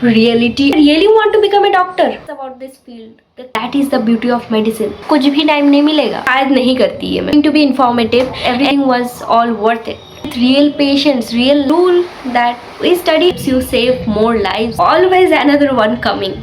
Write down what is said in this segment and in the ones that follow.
Reality. I really want to become a doctor. It's about this field. That is the beauty of medicine. कुछ भी time नहीं मिलेगा, शायद नहीं करती है मैं. To be informative, everything was all worth it. With real patience, real rule that we study, you save more lives. Always another one coming.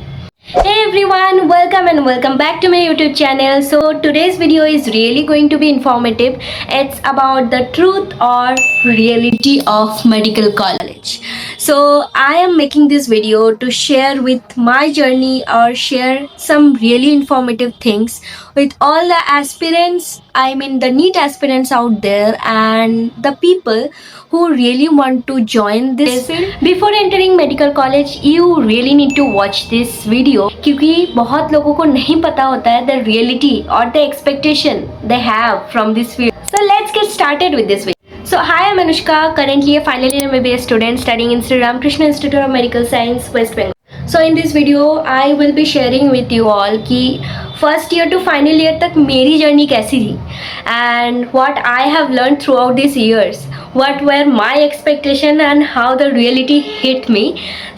Hey everyone, welcome and welcome back to my YouTube channel. So today's video is really going to be informative. It's about the truth or reality of medical college. So I am making this video to share with my journey or share some really informative things with all the aspirants, I mean the NEET aspirants out there and the people who really want to join this field. Before entering medical college, you really need to watch this video क्योंकि बहुत लोगों को नहीं पता होता है the reality or the expectation they have from this field. So let's get started with this video. So hi, I'm Anushka, currently a final year MBBS student studying in Sri Ramakrishna Institute of Medical Science, West Bengal. So in this video I will be sharing with you all कि first year to final year तक मेरी journey कैसी थी and what I have learn throughout this years, what were my expectation and how the reality hit me.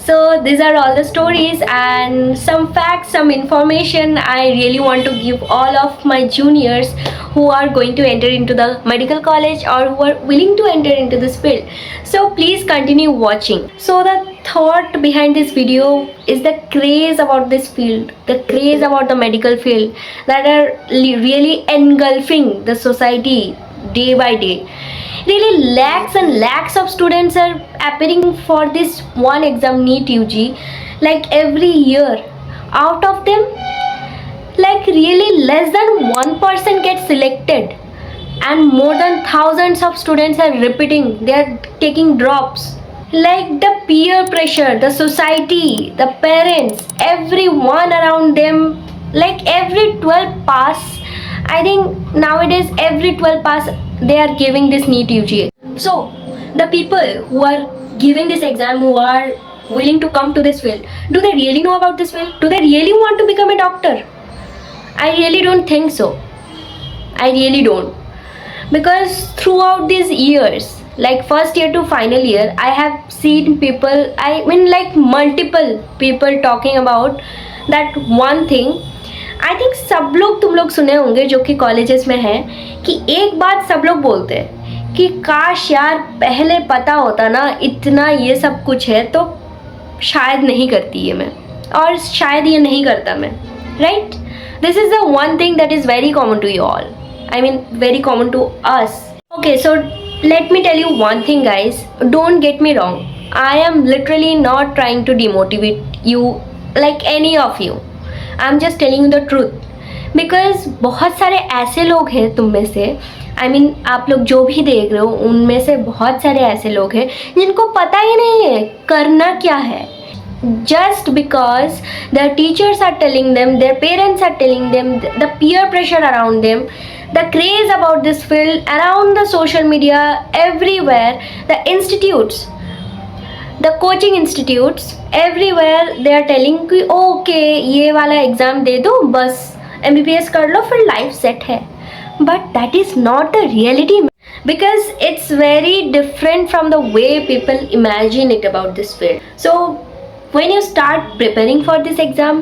So these are all the stories and some facts, some information I really want to give all of my juniors who are going to enter into the medical college or who are willing to enter into this field. So please continue watching. So the thought behind this video is the craze about this field, the craze about the medical field that are really engulfing the society day by day. Really lakhs and lakhs of students are appearing for this one exam, NEET UG, like every year. Out of them, like really less than 1% gets selected and more than thousands of students are repeating, they are taking drops. Like the peer pressure, the society, the parents, everyone around them, like every 12 pass, I think nowadays every 12 pass they are giving this NEET UG. So the people who are giving this exam, who are willing to come to this field, do they really know about this field? Do they really want to become a doctor? I really don't think so. I really don't. Because throughout these years, like first year to final year, I have seen people, I mean like multiple people talking about that one thing. I think सब लोग, तुम लोग सुने होंगे जो कि colleges में हैं, कि एक बात सब लोग बोलते हैं कि काश यार पहले पता होता ना इतना ये सब कुछ है तो शायद नहीं करती ये मैं, और शायद ये नहीं करता मैं, right? This is the one thing that is very common to you all, I mean very common to us. Okay, so let me tell you one thing guys, don't get me wrong, I am literally not trying to demotivate you like any of you. I'm just telling you the truth because बहुत सारे ऐसे लोग हैं तुम में से, I mean आप लोग जो भी देख रहे हो उनमें से बहुत सारे ऐसे लोग हैं जिनको पता ही नहीं है करना क्या है. Just because their teachers are telling them, their parents are telling them, the peer pressure around them, the craze about this field around the social media, everywhere, the institutes, the coaching institutes, everywhere they are telling कि okay ये वाला exam दे दो बस MBBS कर लो फिर life set है. But that is not the reality because it's very different from the way people imagine it about this field. So when you start preparing for this exam,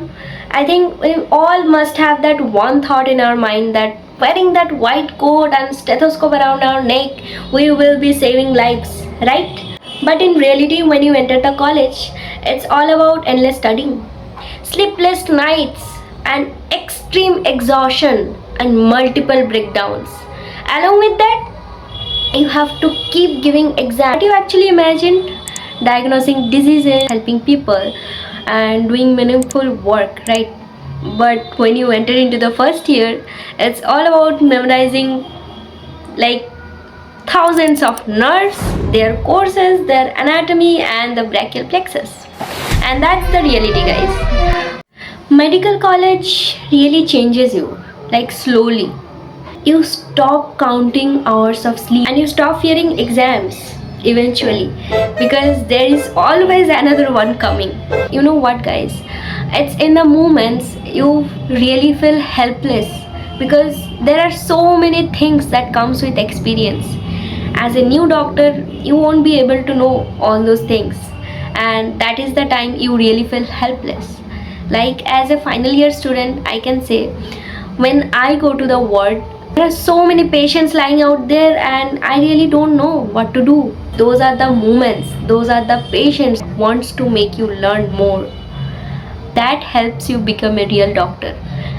I think we all must have that one thought in our mind that wearing that white coat and stethoscope around our neck, we will be saving lives, right? But in reality, when you enter the college, it's all about endless studying, sleepless nights, and extreme exhaustion and multiple breakdowns. Along with that, you have to keep giving exams. What you actually imagined? Diagnosing diseases, helping people, and doing meaningful work, right? But when you enter into the first year, it's all about memorizing like thousands of nerves, their courses, their anatomy, and the brachial plexus. And that's the reality, guys. Medical college really changes you, like slowly. You stop counting hours of sleep and you stop fearing exams eventually because there is always another one coming. You know what guys, it's in the moments you really feel helpless because there are so many things that comes with experience. As a new doctor you won't be able to know all those things, and that is the time you really feel helpless. Like as a final year student, I can say when I go to the ward, there are so many patients lying out there and I really don't know what to do. Those are the moments, those are the patients wants to make you learn more. That helps you become a real doctor,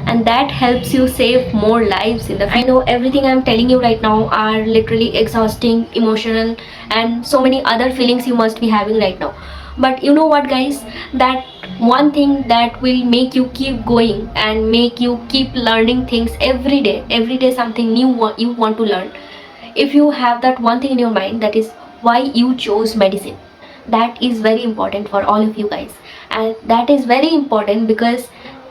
and that helps you save more lives in the future. I know everything I'm telling you right now are literally exhausting, emotional, and so many other feelings you must be having right now. But you know what, guys, that one thing that will make you keep going and make you keep learning things every day something new you want to learn. If you have that one thing in your mind, that is why you chose medicine. That is very important for all of you guys, and that is very important because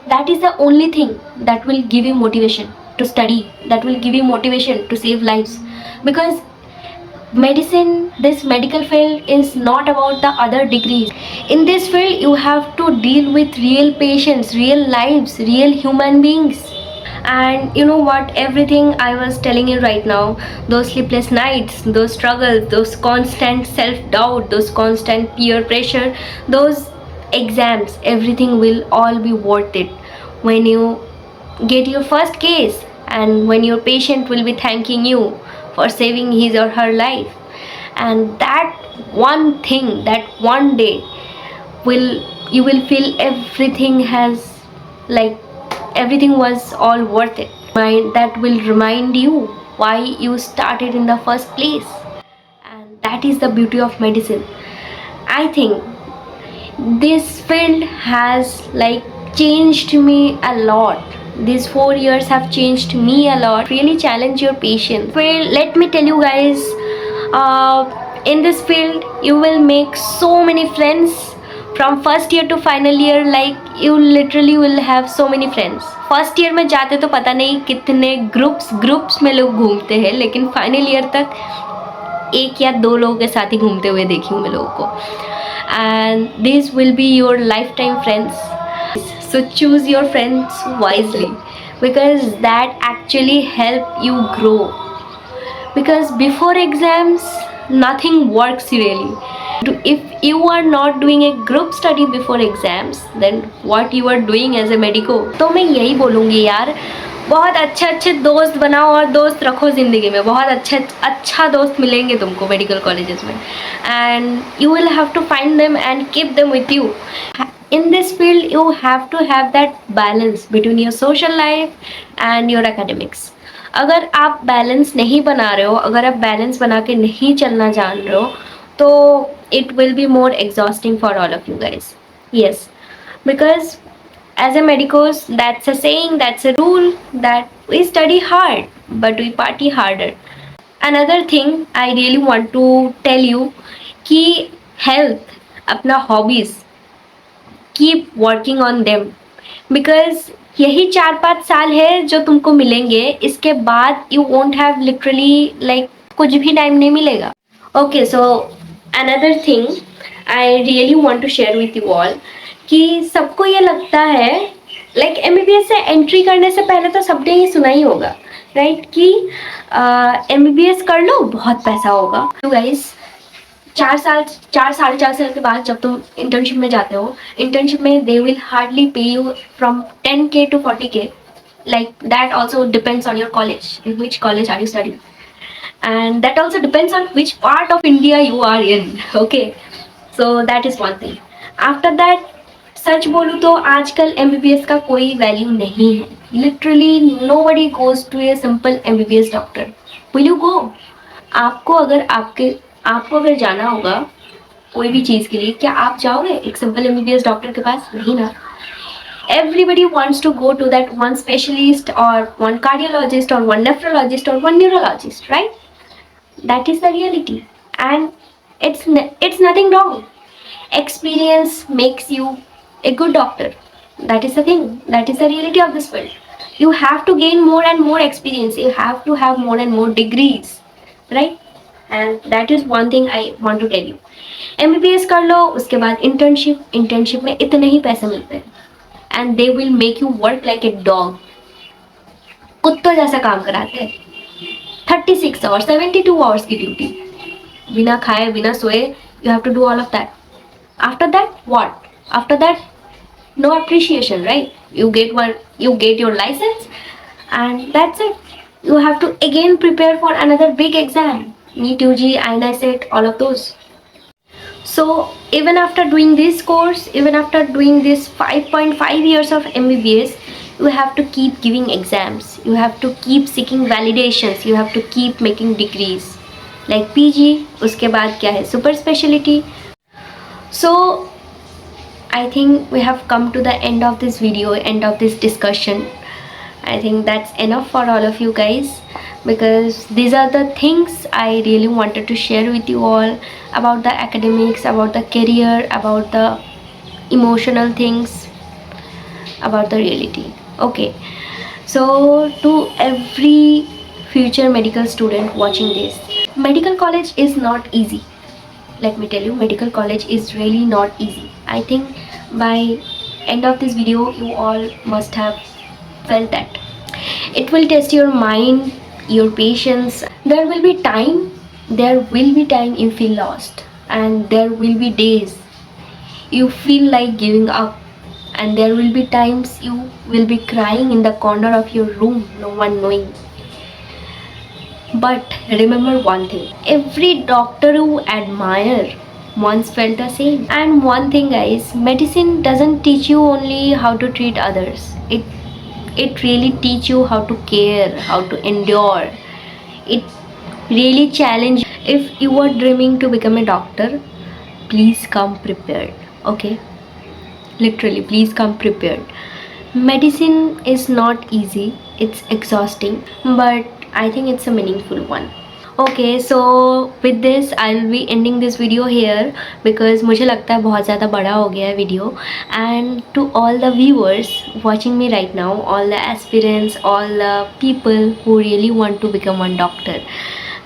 that is the only thing that will give you motivation to study, that will give you motivation to save lives. Because medicine, this medical field, is not about the other degrees. In this field you have to deal with real patients, real lives, real human beings. And you know what, everything I was telling you right now, those sleepless nights, those struggles, those constant self-doubt, those constant peer pressure, those exams, everything will all be worth it when you get your first case and when your patient will be thanking you for saving his or her life. And that one thing, that one day will, you will feel everything has, like, everything was all worth it. That will remind you why you started in the first place. And that is the beauty of medicine. I think this field has like changed me a lot. These 4 years have changed me a lot, really challenge your patience. Well, let me tell you guys, in this field you will make so many friends. From first year to final year, like you literally will have so many friends. First year में जाते तो पता नहीं कितने groups में लोग घूमते हैं, लेकिन फाइनल ईयर तक एक या दो लोगों के साथ ही घूमते हुए देखी हूँ मैं लोगों को. And these will be your lifetime friends. So choose your friends wisely, because that actually help you grow. Because before exams nothing works really. If you are not doing a group study before exams, then what you are doing as a medico? तो मैं यही बोलूँगी यार, बहुत अच्छे अच्छे दोस्त बनाओ और दोस्त रखो ज़िंदगी में. बहुत अच्छा दोस्त मिलेंगे तुमको मेडिकल कॉलेजेस में, and you will have to find them and keep them with you. In this field you have to have that balance between your social life and your academics. अगर आप बैलेंस नहीं बना रहे हो, अगर आप balance बना के नहीं चलना जान रहे हो, तो it will be more exhausting for all of you guys. Yes, because as a medicos, that's a saying, that's a rule, that we study hard but we party harder. Another thing I really want to tell you कि health, अपना hobbies, keep working on them. Because यही 4-5 साल है जो तुमको मिलेंगे, इसके बाद you won't have literally like कुछ भी टाइम नहीं मिलेगा. Okay, so another thing I really want to share with you all कि सबको ये लगता है like MBBS से एंट्री करने से पहले तो सबने ये सुना ही होगा राइट कि MBBS कर लो बहुत पैसा होगा. तो गाइस 4-4.5 साल के बाद जब तुम इंटर्नशिप में जाते हो, इंटर्नशिप में दे विल हार्डली पे you from 10K to 40K. like that also depends on your college, in which college are you studying, and that also depends on which part of India you are in. Okay, so that is one thing. After that, सच बोलूँ तो आजकल MBBS का कोई value नहीं है. Literally nobody goes to a simple MBBS doctor. Will you go? आपको अगर जाना होगा कोई भी चीज़ के लिए, क्या आप जाओगे एक सिंपल MBBS डॉक्टर के पास? नहीं ना. Everybody wants to go to that one specialist or one cardiologist or one nephrologist or one neurologist, right? That is the reality, and it's nothing wrong. Experience makes you a good doctor. That is the thing, that is the reality of this field. You have to gain more and more experience, you have to have more and more degrees, right? And that is one thing I want to tell you. MBBS कर लो, उसके बाद internship में इतने ही पैसे मिलते हैं, and they will make you work like a dog. कुत्तों जैसा काम कराते हैं. 36 hours 72 hours की ड्यूटी, बिना खाए बिना सोए, you have to do all of that. After that, what? After that, no appreciation, right? You get your license, and that's it. You have to again prepare for another big exam, NEET, UG, INICET, all of those. So even after doing this course, even after doing this 5.5 years of MBBS, you have to keep giving exams, you have to keep seeking validations, you have to keep making degrees like PG. उसके बाद क्या है, super specialty. So I think we have come to the end of this video, end of this discussion. I think that's enough for all of you guys, because these are the things I really wanted to share with you all about the academics, about the career, about the emotional things, about the reality. Okay, so to every future medical student watching this, medical college is not easy. Let me tell you, medical college is really not easy. I think by end of this video you all must have felt that it will test your mind, your patience. There will be time you feel lost, and there will be days you feel like giving up, and there will be times you will be crying in the corner of your room, no one knowing. But remember one thing, every doctor you admire once felt the same. And one thing guys, medicine doesn't teach you only how to treat others. It really teach you how to care, how to endure. It really challenge. If you are dreaming to become a doctor, please come prepared. Okay, literally, please come prepared. Medicine is not easy, it's exhausting, but I think it's a meaningful one. Okay, so with this I'll be ending this video here, because मुझे लगता है बहुत ज़्यादा बड़ा हो गया है video. And to all the viewers watching me right now, all the aspirants, all the people who really want to become one doctor,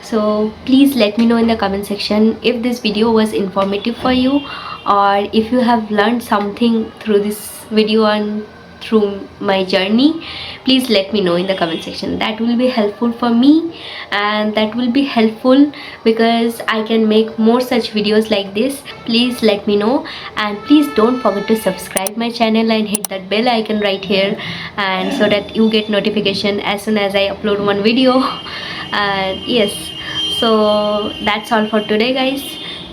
so please let me know in the comment section if this video was informative for you, or if you have learned something through this video and through my journey. Please let me know in the comment section. That will be helpful for me, and that will be helpful because I can make more such videos like this. Please let me know, and please don't forget to subscribe my channel and hit that bell icon right here, and so that you get notification as soon as I upload one video. And yes, so that's all for today guys.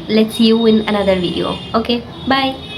Let's see you in another video. Okay, bye.